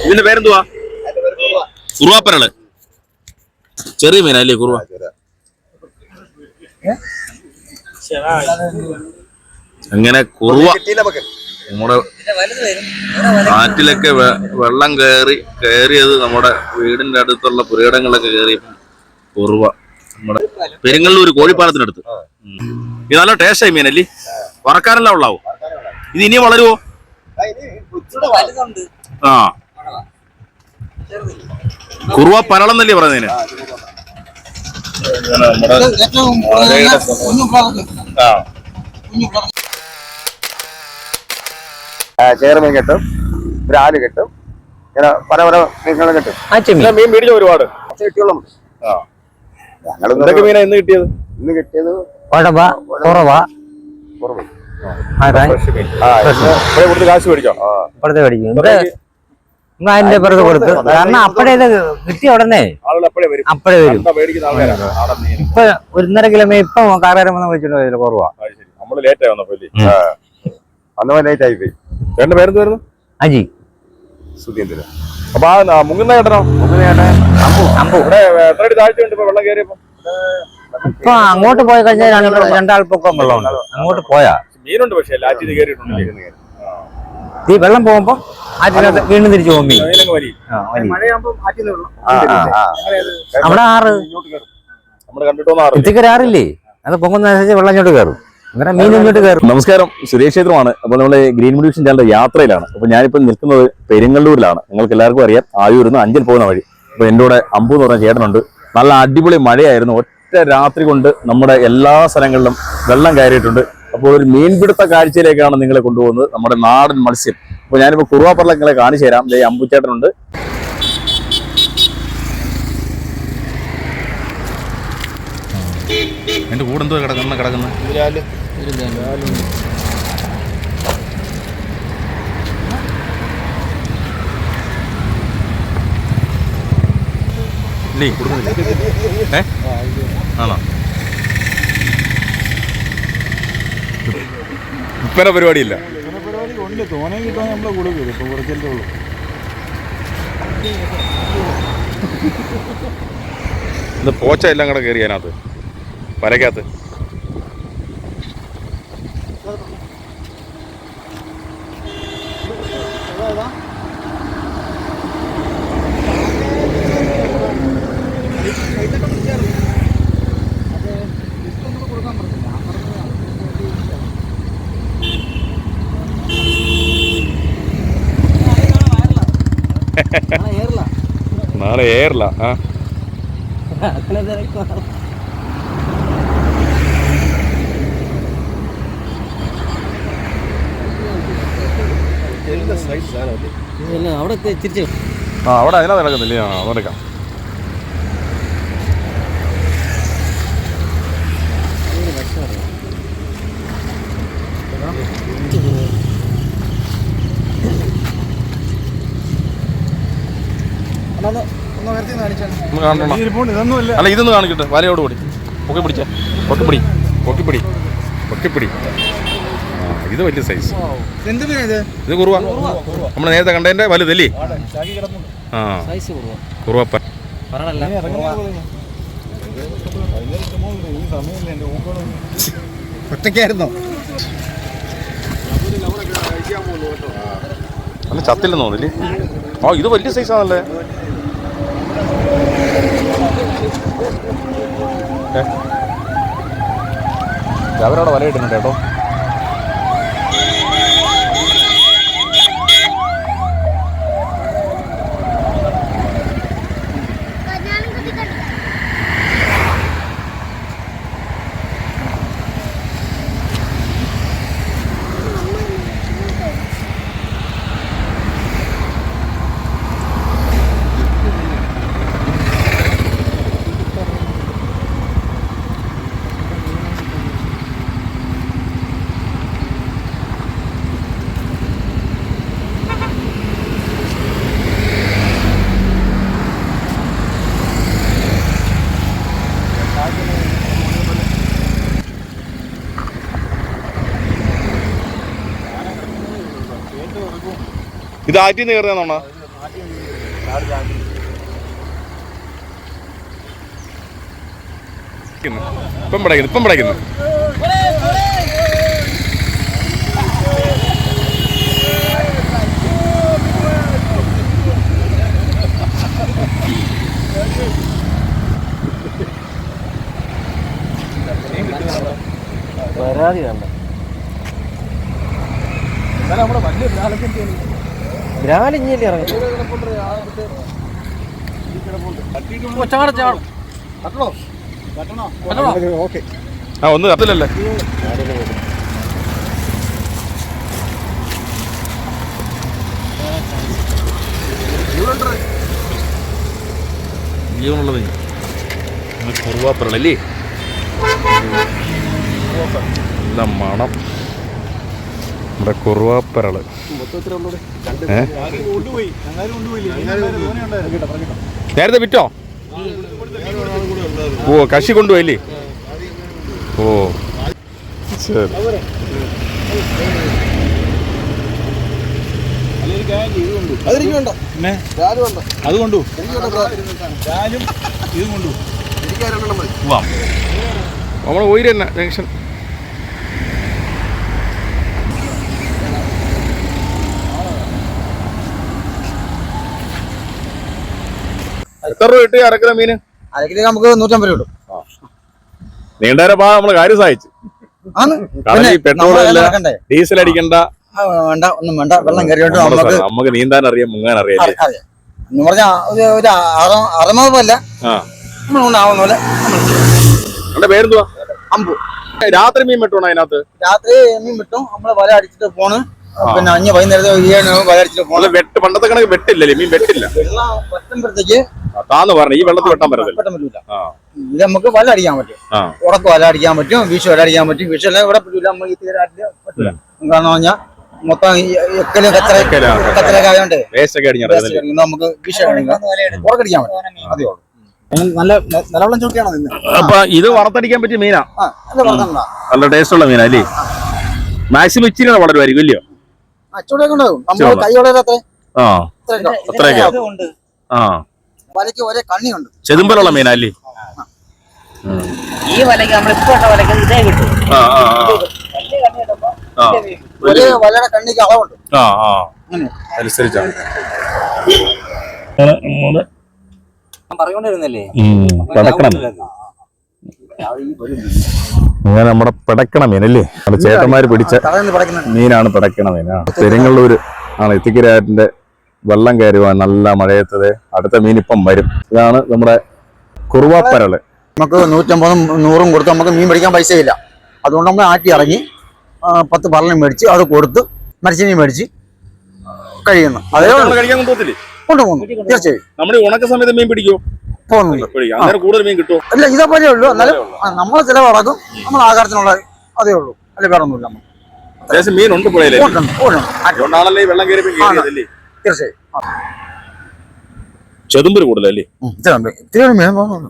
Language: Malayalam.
ഇതിന്റെ പേരെന്തുവാ? കുറുവാപ്പരള്. ചെറിയ മീനല്ലേ കുറുവ? അങ്ങനെ കുറുവ നമ്മുടെ ആറ്റിലൊക്കെ വെള്ളം കയറിയത് നമ്മുടെ വീടിന്റെ അടുത്തുള്ള പുരയിടങ്ങളിലൊക്കെ കയറി കുറുവ നമ്മുടെ പെരിങ്ങള്ളൂർ കോഴിപ്പാലത്തിനടുത്ത്. ഇത് നല്ല ടേസ്റ്റായി മീനല്ലേ? വറക്കാനെല്ലാം ഉള്ളാവും. ഇത് ഇനിയും വളരുവോ? ആ, കുറുവ പരളെന്നല്ലേ പറയുന്നതിന്? ചേർമീൻ കിട്ടും, ബ്രാല് കിട്ടും, ഇങ്ങനെ പല പല മീനുകളും കിട്ടും. മീൻ പിടിച്ച ഒരുപാട് ഞങ്ങൾ മീനാ ഇന്ന് കിട്ടിയത്? ഇന്ന് കിട്ടിയത് കാശ് മേടിച്ചോ? ഇപ്പഴത്തെ മേടിക്കും. അതിന്റെ പുറത്ത് കൊടുത്തു. കാരണം അപ്പഴേ ഇത് കിട്ടിയ ഉടനെ അപ്പഴേ വരും. ഇപ്പൊ 1.5 കിലോ ഇപ്പൊ കാറുകാരൻ വന്ന് വിളിച്ചോണ്ട് പോയതിൽ കുറവാ. നമ്മള് ലേറ്റ് ആയി വന്നപ്പോ ലേറ്റ് ആയി പോയി. ചേട്ടന്റെ പേരെന്ത് വരുന്നു? അജി സുധീന്ദ്രൻ. അപ്പൊ മുങ്ങുന്ന ചേട്ടനോ? ഇവിടെ എത്ര അടി താഴ്ചയുണ്ട് ഇപ്പൊ വെള്ളം കയറിയപ്പോ? ഇപ്പൊ അങ്ങോട്ട് പോയി കഴിഞ്ഞാൽ 2 പൊക്കം വെള്ളമുണ്ട്. അങ്ങോട്ട് പോയാ മീനുണ്ട്, പക്ഷേ ആറ്റിൽ കയറിയിട്ടുണ്ട്. ഈ വെള്ളം പോകുമ്പോ ആറ്റിനകത്ത് വീണ്ടും തിരിച്ചു പോകും മീൻ. അവിടെ ആറ് ഇത്തിക്കര ആറില്ലേ, അത് പൊങ്ങുന്ന വെള്ളം ഇങ്ങോട്ട് കയറും. അങ്ങനെ മീൻ ഇങ്ങോട്ട് കയറും. നമസ്കാരം, സുരേഷ് ക്ഷേത്രമാണ്. അപ്പോൾ നമ്മള് ഗ്രീൻ ഡിവിഷൻ ചാനലിന്റെ യാത്രയിലാണ്. അപ്പൊ ഞാനിപ്പോൾ നിൽക്കുന്നത് പെരിങ്ങള്ളൂരിലാണ്. നിങ്ങൾക്ക് എല്ലാവർക്കും അറിയാം, ആയൂരിൽ നിന്ന് അഞ്ചൽ പോകുന്ന വഴി. അപ്പൊ എൻ്റെ കൂടെ അമ്പു എന്ന് പറഞ്ഞ ചേട്ടനുണ്ട്. നല്ല അടിപൊളി മഴയായിരുന്നു. ഒറ്റ രാത്രി കൊണ്ട് നമ്മുടെ എല്ലാ സ്ഥലങ്ങളിലും വെള്ളം കയറിയിട്ടുണ്ട്. അപ്പോൾ ഒരു മീൻപിടുത്ത കാഴ്ചയിലേക്കാണ് നിങ്ങളെ കൊണ്ടുപോകുന്നത്, നമ്മുടെ നാടൻ മത്സ്യം. അപ്പോൾ ഞാനിപ്പോൾ കുറുവാപ്പറള നിങ്ങളെ കാണിച്ചു തരാം. അമ്പുച്ചേട്ടനുണ്ട്. എന്റെ കൂടെ എന്തോ കിടക്കുന്നത് ആണോ? വിൽപ്പന പരിപാടിയില്ല. ഇത് പോച്ച എല്ലാം കൂടെ കയറി അതിനകത്ത് വരയ്ക്കകത്ത്. നാളെ ഏറില്ല. ആ അവിടെ അതിനാ നടക്കുന്നില്ലേ? അതെടുക്കാം. അല്ല, ഇതൊന്ന് കാണിക്കട്ടെ. വലയോട് കൂടി പൊക്കി പിടിച്ചേ. പൊക്കിപ്പിടി. ഇത് വലിയ സൈസ്. ഇത് കുറുവ. നമ്മൾ നേരത്തെ കണ്ടതിന്റെ വലുതല്ലേ? ആ, കുറുവപ്പ. ഒറ്റയ്ക്കായിരുന്നോ? അല്ല, ചത്തില്ലെന്ന് തോന്നില്ലേ? ആ, ഇത് വലിയ സൈസാണല്ലേ? അവരവിടെ വല ഇടുന്നുണ്ട് കേട്ടോ. ഇത് ആറ്റിൽ നിന്ന് കയറുന്നതാണോ? ഇപ്പം പടയ്ക്കുന്നു. പരാതി വേണ്ട. ബ്രാലിഞ്ഞല്ലേ ഇറങ്ങി ഒന്ന് കത്തില്ലല്ലേ? ജീവനുള്ളത് കുറുവാപ്പറളല്ലേ? നല്ല മണം. നമ്മുടെ കുറുവാപ്പരള് നേരത്തെ വിറ്റോ? ഓ, കശി കൊണ്ടുപോയില്ലേ? ഓ ശരി. അതുകൊണ്ടു നമ്മളെ ഓയില് തന്നെ ജംഗ്ഷൻ. എത്ര രൂപ കിട്ടി അരക്കിലോ മീന്? അരക്കിലേക്ക് നമുക്ക് 150 രൂപ കിട്ടും. നീണ്ടേരെ പാ നമ്മള് കാര്യം സഹായിച്ചു. കാരണം ഈ പെട്രോൾ അല്ല, ഡീസൽ അടിക്കണ്ട, വേണ്ട, ഒന്നും വേണ്ട. വെള്ളം കയറിയോണ്ട് നമുക്ക് നീന്താൻ അറിയാം, മുങ്ങാൻ അറിയാം. എന്ന് പറഞ്ഞാൽ ഒരു അറമല്ല, നമ്മളാവുന്ന പോലെ. എന്റെ പേരെന്തുവാ? അമ്പു. രാത്രി മീൻ വെട്ടണോ അതിനകത്ത്? രാത്രി മീൻ വെട്ടും. നമ്മള് വല അടിച്ചിട്ട് പോണ്. പിന്നെ അഞ്ഞ് വൈകുന്നേരത്തെ വല അടിച്ചിട്ട് പോണ്. വെട്ട് പണ്ടത്തെ കണക്ക് വെട്ടില്ലല്ലേ? മീൻ വെട്ടില്ല. വെള്ളം വെട്ടുമ്പോഴത്തേക്ക് താന്ന് പറഞ്ഞു ഈ വെള്ളത്തിൽ വെട്ടാൻ പറ്റില്ല. ഇത് നമുക്ക് വല അടിക്കാൻ പറ്റും. ഉടക്ക് വല അടിക്കാൻ പറ്റും, വീശു വല അടിക്കാൻ പറ്റും. വീശെല്ലാം ഇവിടെ പറ്റില്ല, നമ്മൾ ഈ തീരാറ്റില് പറ്റില്ല. കാരണം പറഞ്ഞാൽ മൊത്തം എക്കലും കച്ചറൊക്കെ ആയതുകൊണ്ട് നമുക്ക് വീശ ഉറക്കടിക്കാൻ പറ്റും. അതേ ഉള്ളൂ. നല്ല നിലവെള്ളം ചോക്കിയാണോ നിന്ന്. അപ്പൊ ഇത് വറുത്തടിക്കാൻ പറ്റിയ മീനാ? നല്ല ടേസ്റ്റ് ഉള്ള മീനാ അല്ലേ? മാക്സിമം ഇച്ചിരി വളരുമായിരിക്കും ഇല്ലയോ? അച്ചോടൊക്കെ ഉണ്ടാവും. നമ്മൾ കൈ വളരാത്ത വലയ്ക്ക് ഒരേ കണ്ണിയുണ്ട്. ചെതുമ്പലുള്ള മീനാ അല്ലേ? ഈ വലയ്ക്ക് നമ്മളിപ്പോ വലയ്ക്ക് ഇതേ കിട്ടും. ഒരേ വലയുടെ കണ്ണിക്ക് അളവുണ്ട്. അനുസരിച്ചാണ് പറഞ്ഞോണ്ടിരുന്നല്ലേ അങ്ങനെ നമ്മുടെ പിടക്കണ മീനല്ലേ? നമ്മുടെ ചേട്ടന്മാര് പിടിച്ച മീനാണ് പിടക്കണ മീൻ. പെരിങ്ങള്ളൂര് ആണ് എത്തിക്കരാറ്റിന്റെ വെള്ളം കയറുവാൻ നല്ല മഴയത്തത്. അടുത്ത മീൻ ഇപ്പം വരും. ഇതാണ് നമ്മുടെ കുറുവാപ്പരള്. നമുക്ക് 150 100 കൊടുത്ത് നമുക്ക് മീൻ പിടിക്കാൻ പൈസയില്ല. അതുകൊണ്ട് നമ്മൾ ആറ്റി ഇറങ്ങി 10 പറലിനും മേടിച്ച് അത് കൊടുത്ത് മരിച്ചിനെയും മേടിച്ച് കഴിയുന്നു. അതേ കഴിക്കാൻ കൊണ്ടുപോകത്തില്ലേ? കൊണ്ടുപോകുന്നു. തീർച്ചയായും. നമ്മുടെ ഉണക്ക സമയത്ത് മീൻ പിടിക്കുമോ? പോകുന്നുണ്ട്. കൂടുതൽ മീൻ കിട്ടുമോ? അല്ല, ഇതേപോലെ ഉള്ളൂ. എന്നാലും നമ്മളെ ചിലവ് അടക്കും. നമ്മൾ ആഹാരത്തിനുള്ള അതേ ഉള്ളൂ. അല്ലെ വേറെ ഒന്നുമില്ല. മീൻ ഉണ്ട് പുഴയിലെ. വെള്ളം കയറി തീർച്ചയായും. ചെതുമ്പര് കൂടുതലല്ലേ? മീൻ പോകുന്നുള്ളൂ.